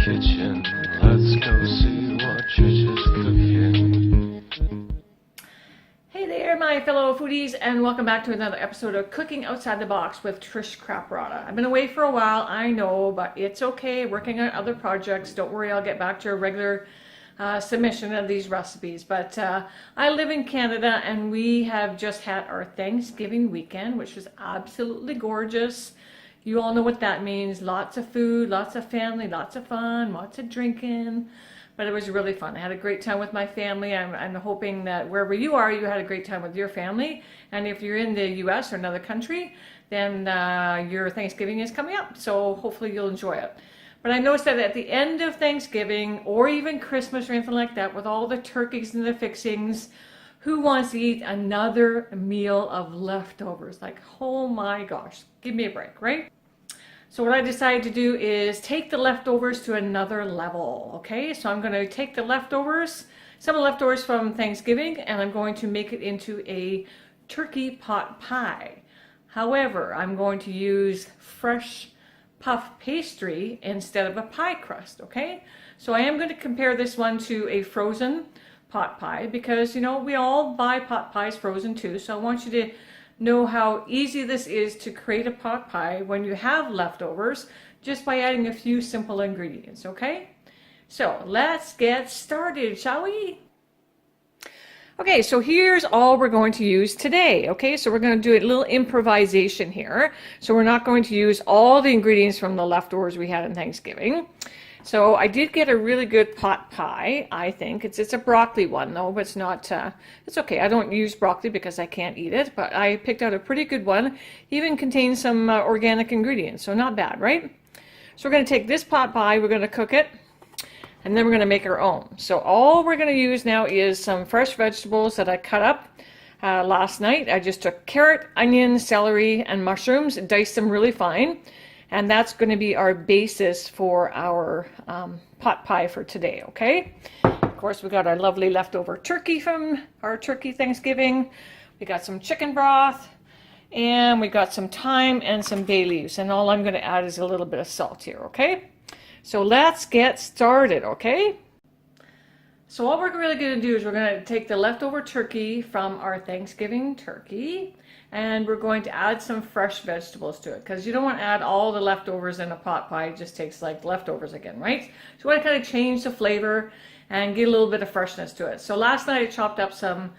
kitchen. Let's go see what Trisha's cooking. Hey there, my fellow foodies, and welcome back to another episode of Cooking Outside the Box with Trish Caprata. I've been away for a while, I know, but it's okay. Working on other projects. Don't worry, I'll get back to a regular submission of these recipes. But I live in Canada, and we have just had our Thanksgiving weekend, which was absolutely gorgeous. You all know what that means. Lots of food, lots of family, lots of fun, lots of drinking. But it was really fun. I had a great time with my family. I'm hoping that wherever you are, you had a great time with your family. And if you're in the US or another country, then your Thanksgiving is coming up. So hopefully you'll enjoy it. But I noticed that at the end of Thanksgiving or even Christmas or anything like that, with all the turkeys and the fixings, who wants to eat another meal of leftovers? Like, oh my gosh, give me a break, right? So what I decided to do is take the leftovers to another level, okay? So I'm going to take the leftovers, some of the leftovers from Thanksgiving, and I'm going to make it into a turkey pot pie. However, I'm going to use fresh puff pastry instead of a pie crust, okay? So I am going to compare this one to a frozen pot pie because, you know, we all buy pot pies frozen too. So I want you to know how easy this is to create a pot pie when you have leftovers just by adding a few simple ingredients, okay? So let's get started, shall we? Okay, so here's all we're going to use today, okay? So we're going to do a little improvisation here. So we're not going to use all the ingredients from the leftovers we had on Thanksgiving. So I did get a really good pot pie, I think. It's a broccoli one though, but it's not, it's okay. I don't use broccoli because I can't eat it, but I picked out a pretty good one. Even contains some organic ingredients, so not bad, right? So we're going to take this pot pie, we're going to cook it, and then we're going to make our own. So all we're going to use now is some fresh vegetables that I cut up last night. I just took carrot, onion, celery, and mushrooms, and diced them really fine. And that's going to be our basis for our pot pie for today, okay? Of course, we got our lovely leftover turkey from our turkey Thanksgiving. We got some chicken broth, and we got some thyme and some bay leaves. And all I'm going to add is a little bit of salt here, okay? So let's get started, okay? So what we're really going to do is we're going to take the leftover turkey from our Thanksgiving turkey, and we're going to add some fresh vegetables to it because you don't want to add all the leftovers in a pot pie. It just tastes like leftovers again, right? So we want to kind of change the flavor and get a little bit of freshness to it. So last night I chopped up some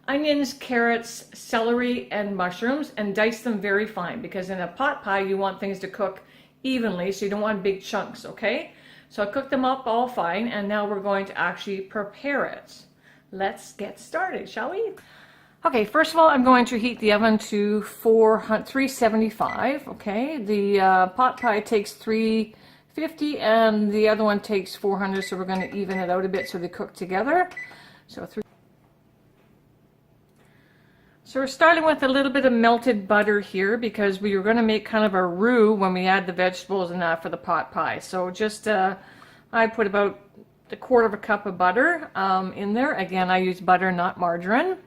onions, carrots, celery, and mushrooms and diced them very fine because in a pot pie you want things to cook evenly, so you don't want big chunks, okay? So I cooked them up all fine, and now we're going to actually prepare it. Let's get started, shall we? Okay, first of all, I'm going to heat the oven to 375, okay? The pot pie takes 350 and the other one takes 400, so we're going to even it out a bit so they cook together. So we're starting with a little bit of melted butter here because we are going to make kind of a roux when we add the vegetables and that for the pot pie. So just, I put about a quarter of a cup of butter in there. Again, I use butter, not margarine.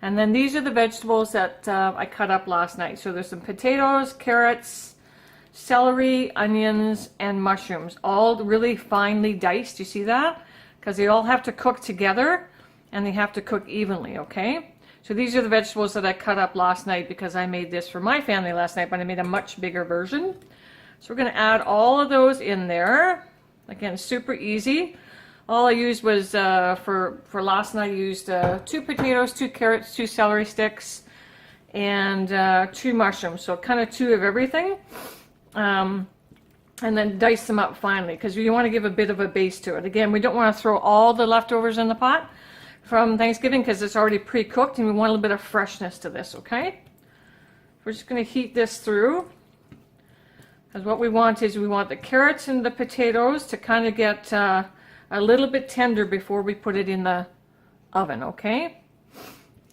And then these are the vegetables that I cut up last night. So there's some potatoes, carrots, celery, onions, and mushrooms, all really finely diced. You see that? Because they all have to cook together and they have to cook evenly, okay? So these are the vegetables that I cut up last night because I made this for my family last night, but I made a much bigger version. So we're going to add all of those in there. Again, super easy. All I used was, for last night, I used 2 potatoes, 2 carrots, 2 celery sticks, and 2 mushrooms. So kind of 2 of everything. And then dice them up finely because you want to give a bit of a base to it. Again, we don't want to throw all the leftovers in the pot from Thanksgiving because it's already pre-cooked and we want a little bit of freshness to this, okay? We're just going to heat this through. Because what we want is we want the carrots and the potatoes to kind of get a little bit tender before we put it in the oven, okay?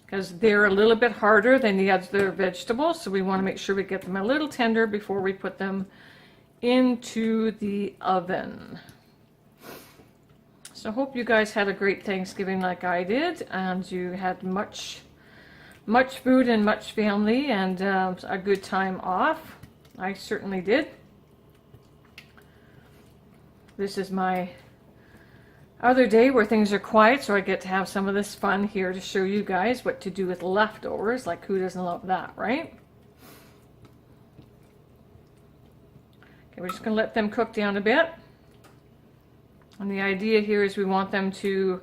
Because they're a little bit harder than the other vegetables, so we want to make sure we get them a little tender before we put them into the oven. So I hope you guys had a great Thanksgiving like I did, and you had much food and much family and a good time off. I certainly did. This is my other day where things are quiet, so I get to have some of this fun here to show you guys what to do with leftovers. Like, who doesn't love that, right? Okay, we're just going to let them cook down a bit. And the idea here is we want them to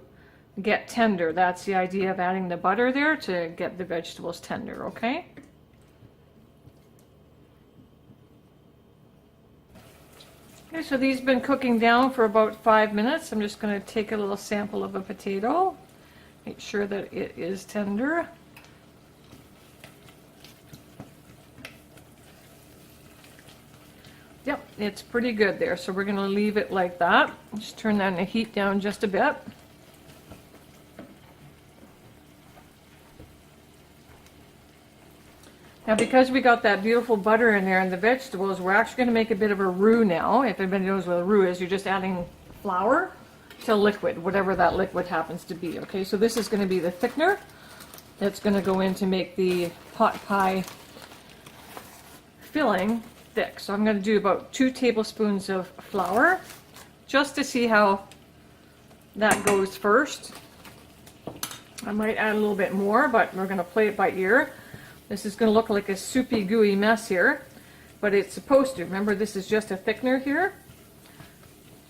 get tender. That's the idea of adding the butter there, to get the vegetables tender, okay? Okay, so these have been cooking down for about 5 minutes. I'm just going to take a little sample of a potato, make sure that it is tender. Yep, it's pretty good there, so we're going to leave it like that. Just turn that the heat down just a bit. Now, because we got that beautiful butter in there and the vegetables, we're actually going to make a bit of a roux now. If anybody knows what a roux is, you're just adding flour to liquid, whatever that liquid happens to be. Okay, so this is going to be the thickener that's going to go in to make the pot pie filling thick. So I'm going to do about 2 tablespoons of flour just to see how that goes first. I might add a little bit more, but we're going to play it by ear. This is going to look like a soupy, gooey mess here, but it's supposed to. Remember, this is just a thickener here.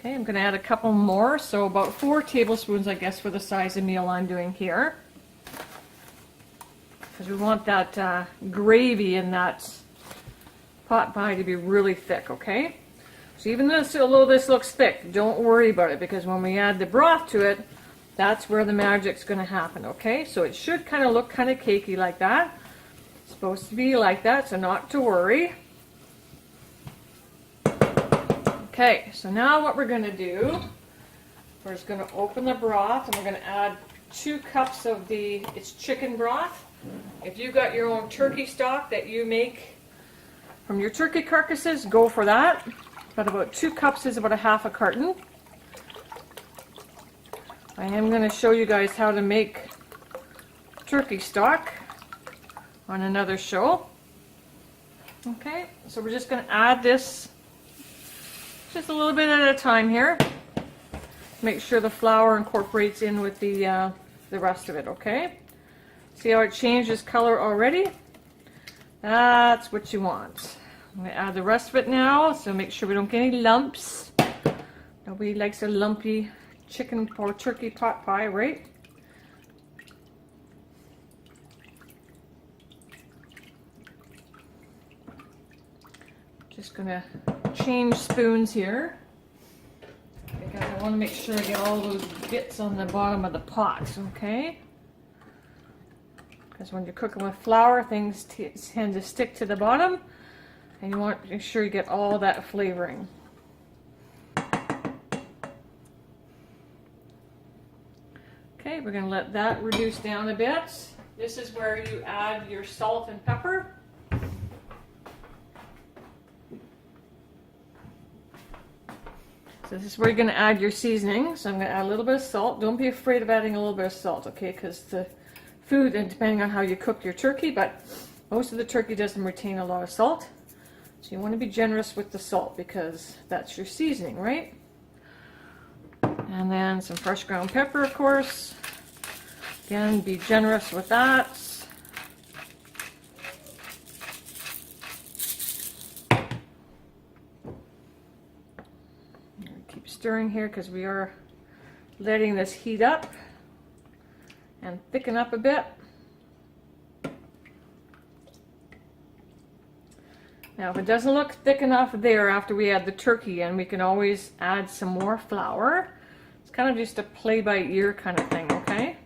Okay, I'm going to add a couple more, so about 4 tablespoons, I guess, for the size of meal I'm doing here. Because we want that gravy in that pot pie to be really thick, okay? So even although this looks thick, don't worry about it, because when we add the broth to it, that's where the magic's going to happen, okay? So it should kind of look kind of cakey like that. It's supposed to be like that, so not to worry. Okay, so now what we're going to do, we're just going to open the broth, and we're going to add 2 cups of it's chicken broth. If you got your own turkey stock that you make from your turkey carcasses, go for that. But about 2 cups is about a half a carton. I am going to show you guys how to make turkey stock on another show. Okay, so we're just going to add this just a little bit at a time here. Make sure the flour incorporates in with the rest of it, okay? See how it changes color already? That's what you want. I'm going to add the rest of it now, so make sure we don't get any lumps. Nobody likes a lumpy chicken or turkey pot pie, right? Just going to change spoons here, because I want to make sure I get all those bits on the bottom of the pot, okay? Because when you're cooking with flour, things tend to stick to the bottom, and you want to make sure you get all that flavoring. Okay, we're going to let that reduce down a bit. This is where you add your salt and pepper. So this is where you're going to add your seasoning. So I'm going to add a little bit of salt. Don't be afraid of adding a little bit of salt, okay? Because the food, and depending on how you cook your turkey, but most of the turkey doesn't retain a lot of salt. So you want to be generous with the salt, because that's your seasoning, right? And then some fresh ground pepper, of course. Again, be generous with that. Keep stirring here, because we are letting this heat up and thicken up a bit. Now, if it doesn't look thick enough there after we add the turkey in, we can always add some more flour. It's kind of just a play by ear kind of thing, okay?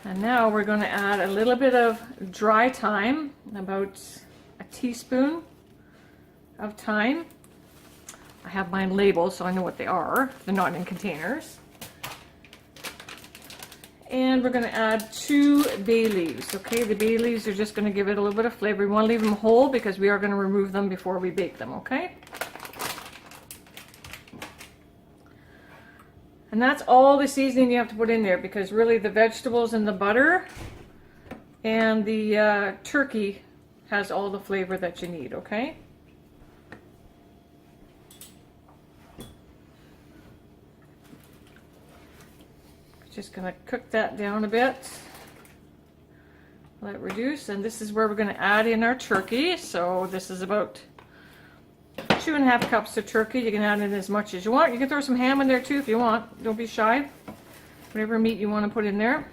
And now we're going to add a little bit of dry thyme, about a teaspoon of thyme. I have mine labeled so I know what they are. They're not in containers. And we're going to add 2 bay leaves. Okay, the bay leaves are just going to give it a little bit of flavor. We want to leave them whole because we are going to remove them before we bake them, okay? And that's all the seasoning you have to put in there, because really the vegetables and the butter and the turkey has all the flavor that you need, okay? Just gonna cook that down a bit. Let it reduce, and this is where we're gonna add in our turkey. So this is about 2.5 cups of turkey. You can add in as much as you want. You can throw some ham in there too if you want. Don't be shy. Whatever meat you want to put in there.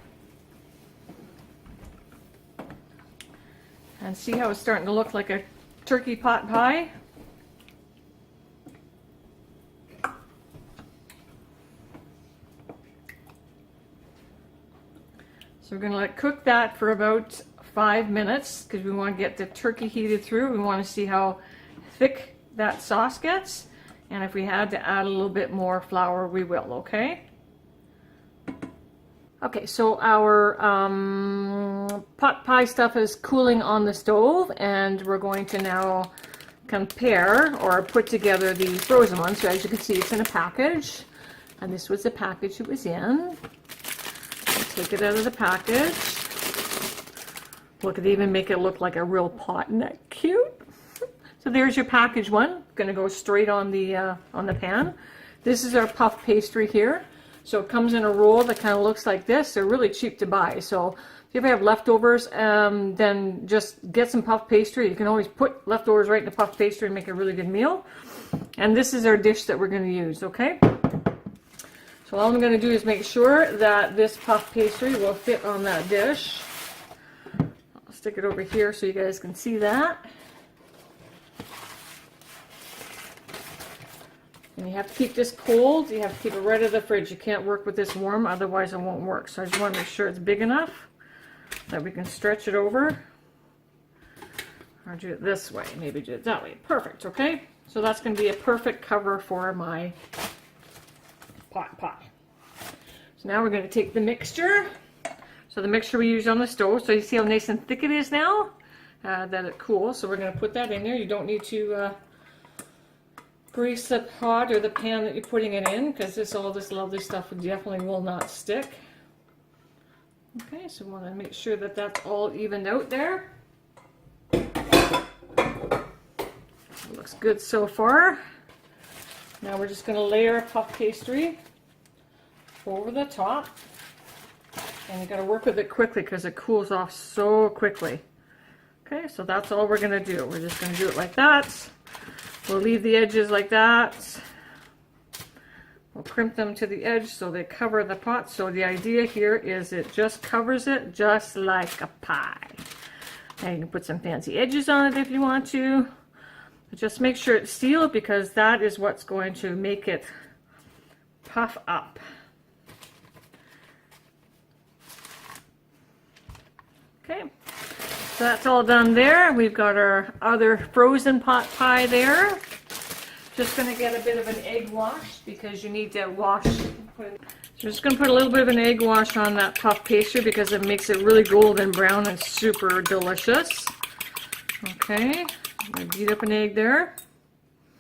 And see how it's starting to look like a turkey pot pie? So we're going to let cook that for about 5 minutes because we want to get the turkey heated through. We want to see how thick that sauce gets. And if we had to add a little bit more flour, we will, okay? Okay, so our pot pie stuff is cooling on the stove, and we're going to now compare or put together the frozen one. So as you can see, it's in a package, and this was the package it was in. Take it out of the package. Look, it even make it look like a real pot. Isn't that cute? So there's your package one. Going to go straight on the pan. This is our puff pastry here. So it comes in a roll that kind of looks like this. They're really cheap to buy. So if you ever have leftovers, then just get some puff pastry. You can always put leftovers right in the puff pastry and make a really good meal. And this is our dish that we're going to use, okay? So all I'm going to do is make sure that this puff pastry will fit on that dish. I'll stick it over here so you guys can see that. And you have to keep this cold. You have to keep it right out of the fridge. You can't work with this warm, otherwise it won't work. So I just want to make sure it's big enough that we can stretch it over. Or do it this way. Maybe do it that way. Perfect, okay? So that's going to be a perfect cover for my pot pie. So now we're going to take the mixture. So the mixture we use on the stove. So you see how nice and thick it is now? That it cools. So we're going to put that in there. You don't need to grease the pot or the pan that you're putting it in, because all this lovely stuff definitely will not stick. Okay, so we want to make sure that that's all evened out there. It looks good so far. Now we're just going to layer puff pastry over the top, and you got to work with it quickly because it cools off so quickly. Okay, so that's all we're going to do. We're just going to do it like that. We'll leave the edges like that. We'll crimp them to the edge so they cover the pot. So the idea here is it just covers it just like a pie. Now you can put some fancy edges on it if you want to. But just make sure it's sealed, because that is what's going to make it puff up. Okay. So that's all done there. We've got our other frozen pot pie there. Just going to get a bit of an egg wash, because you need to wash. So just going to put a little bit of an egg wash on that puff pastry because it makes it really golden brown and super delicious. Okay, I'm going to beat up an egg there.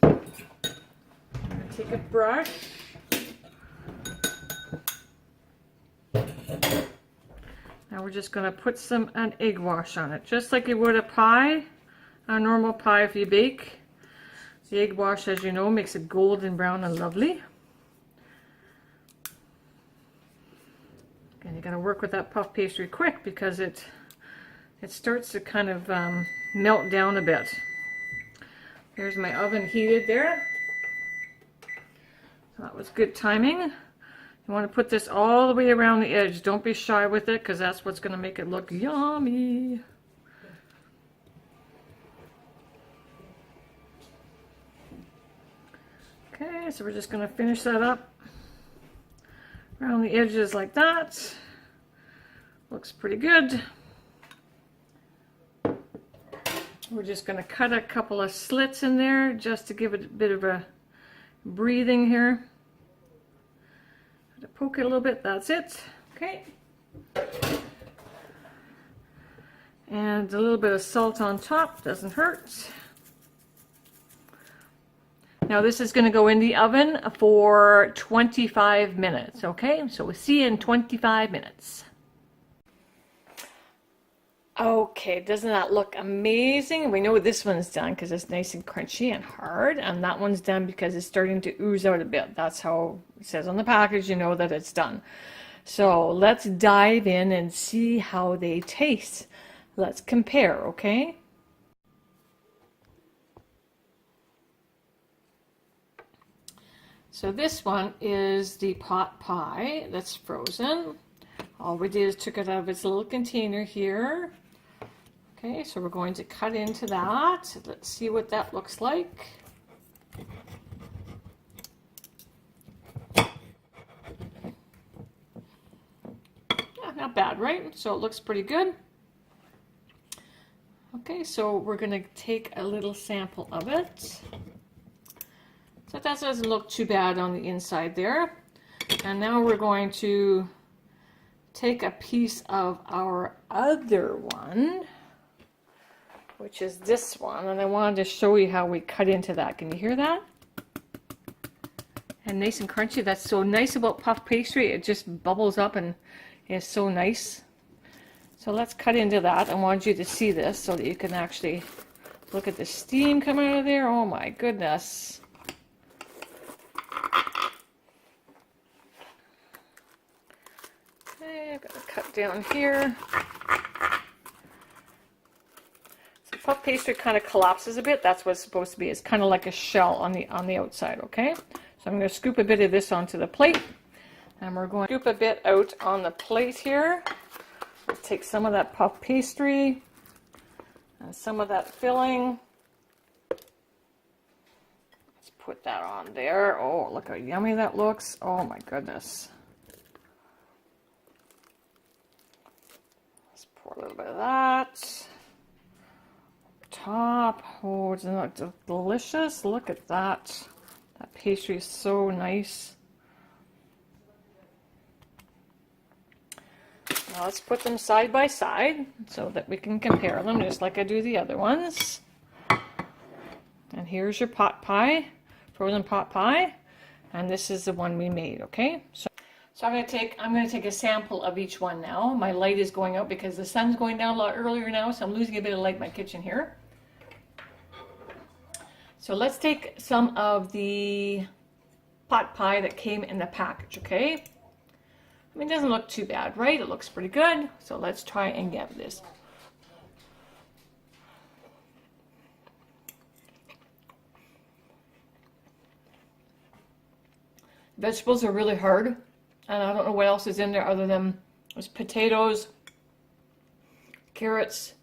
I'm going to take a brush. Now we're just going to put an egg wash on it, just like you would a pie, a normal pie if you bake. The egg wash, as you know, makes it golden brown and lovely. And you got to work with that puff pastry quick, because it starts to kind of melt down a bit. There's my oven heated there. So that was good timing. You want to put this all the way around the edge. Don't be shy with it, because that's what's going to make it look yummy. Okay, so we're just going to finish that up around the edges like that. Looks pretty good. We're just going to cut a couple of slits in there just to give it a bit of a breathing here. Poke it a little bit, that's it. Okay. And a little bit of salt on top, doesn't hurt. Now this is going to go in the oven for 25 minutes, okay? So we'll see you in 25 minutes. Okay, doesn't that look amazing? We know this one's done because it's nice and crunchy and hard, and that one's done because it's starting to ooze out a bit. That's how it says on the package, you know that it's done. So let's dive in and see how they taste. Let's compare, okay? So this one is the pot pie that's frozen. All we did is took it out of its little container here. Okay, so we're going to cut into that. Let's see what that looks like. Yeah, not bad, right? So it looks pretty good. Okay, so we're going to take a little sample of it. So that doesn't look too bad on the inside there. And now we're going to take a piece of our other one, which is this one. And I wanted to show you how we cut into that. Can you hear that? And nice and crunchy. That's so nice about puff pastry. It just bubbles up and is so nice. So let's cut into that. I want you to see this so that you can actually look at the steam coming out of there. Oh my goodness. Okay, I've got to cut down here. So puff pastry kind of collapses a bit. That's what it's supposed to be. It's kind of like a shell on the outside, okay? So I'm going to scoop a bit of this onto the plate. And we're going to scoop a bit out on the plate here. We'll take some of that puff pastry and some of that filling. Let's put that on there. Oh, look how yummy that looks. Oh my goodness. Let's pour a little bit of that. Top. Oh, it's not delicious. Look at that. That pastry is so nice. Now let's put them side by side so that we can compare them just like I do the other ones. And here's your pot pie, frozen pot pie, and this is the one we made, okay? So I'm going to take a sample of each one now. My light is going out because the sun's going down a lot earlier now, so I'm losing a bit of light in my kitchen here. So let's take some of the pot pie that came in the package, okay? I mean, it doesn't look too bad, right? It looks pretty good. So let's try and get this. Vegetables are really hard, and I don't know what else is in there other than there's potatoes, carrots.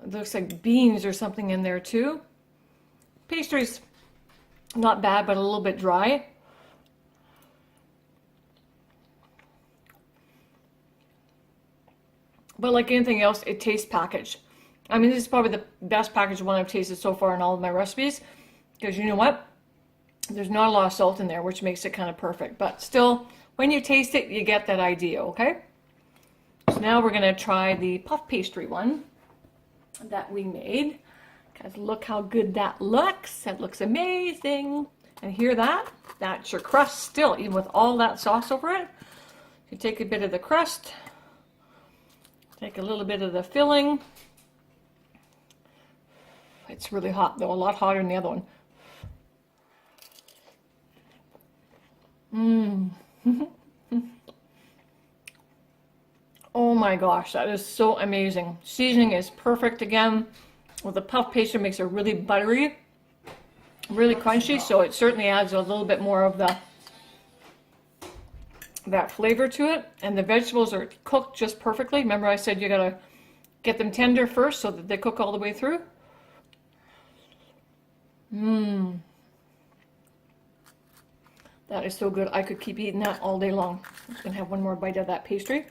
It looks like beans or something in there too. Pastry's not bad, but a little bit dry. But like anything else, it tastes packaged. I mean, this is probably the best packaged one I've tasted so far in all of my recipes. Because you know what? There's not a lot of salt in there, which makes it kind of perfect. But still, when you taste it, you get that idea, okay? So now we're going to try the puff pastry one that we made. Because look how good that looks. That looks amazing. And hear that? That's your crust still, even with all that sauce over it. You take a bit of the crust. Take a little bit of the filling. It's really hot though, a lot hotter than the other one. Oh my gosh, that is so amazing. Seasoning is perfect again. Well, the puff pastry makes it really buttery, really crunchy, so it certainly adds a little bit more of that flavor to it. And the vegetables are cooked just perfectly. Remember I said you gotta get them tender first so that they cook all the way through. That is so good. I could keep eating that all day long. I'm just gonna have one more bite of that pastry.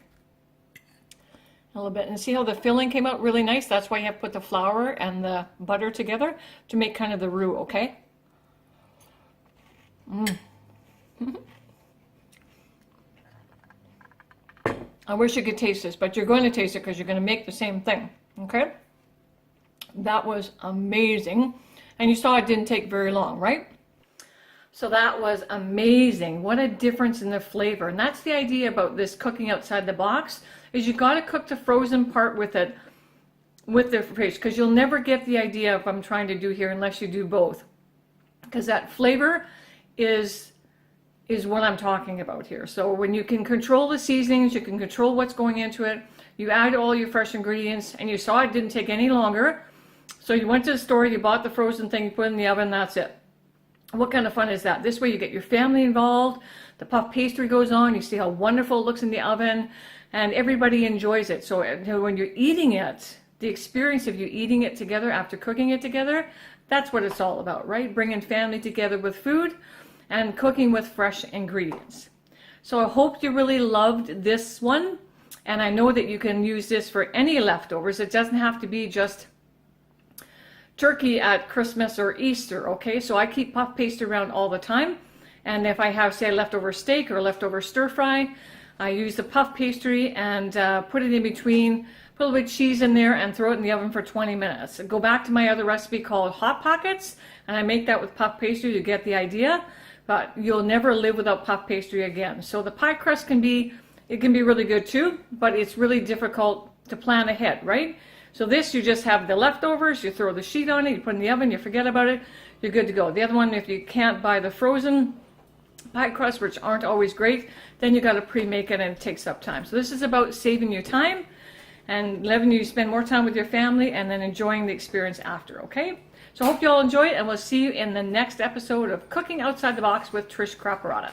A little bit, and see how the filling came out really nice? That's why you have to put the flour and the butter together to make kind of the roux, okay? I wish you could taste this, but you're going to taste it because you're going to make the same thing, okay? That was amazing. And you saw it didn't take very long, right? So that was amazing. What a difference in the flavor. And that's the idea about this cooking outside the box, is you got to cook the frozen part with it, with the fish, because you'll never get the idea of what I'm trying to do here unless you do both. Because that flavor is is what I'm talking about here. So when you can control the seasonings, you can control what's going into it, you add all your fresh ingredients, and you saw it didn't take any longer. So you went to the store, you bought the frozen thing, you put it in the oven, that's it. What kind of fun is that? This way you get your family involved, the puff pastry goes on, you see how wonderful it looks in the oven, and everybody enjoys it. So when you're eating it, the experience of you eating it together after cooking it together, that's what it's all about, right? Bringing family together with food and cooking with fresh ingredients. So I hope you really loved this one, and I know that you can use this for any leftovers. It doesn't have to be just turkey at Christmas or Easter, okay? So I keep puff pastry around all the time, and if I have, say, leftover steak or leftover stir fry, I use the puff pastry and put it in between, put a little bit of cheese in there and throw it in the oven for 20 minutes. Go back to my other recipe called Hot Pockets, and I make that with puff pastry to get the idea, but you'll never live without puff pastry again. So the pie crust can be really good too, but it's really difficult to plan ahead, right? So this, you just have the leftovers, you throw the sheet on it, you put it in the oven, you forget about it, you're good to go. The other one, if you can't buy the frozen pie crusts, which aren't always great, then you got to pre-make it and it takes up time. So this is about saving you time and letting you spend more time with your family and then enjoying the experience after, okay? So I hope you all enjoy it, and we'll see you in the next episode of Cooking Outside the Box with Trish Craparata.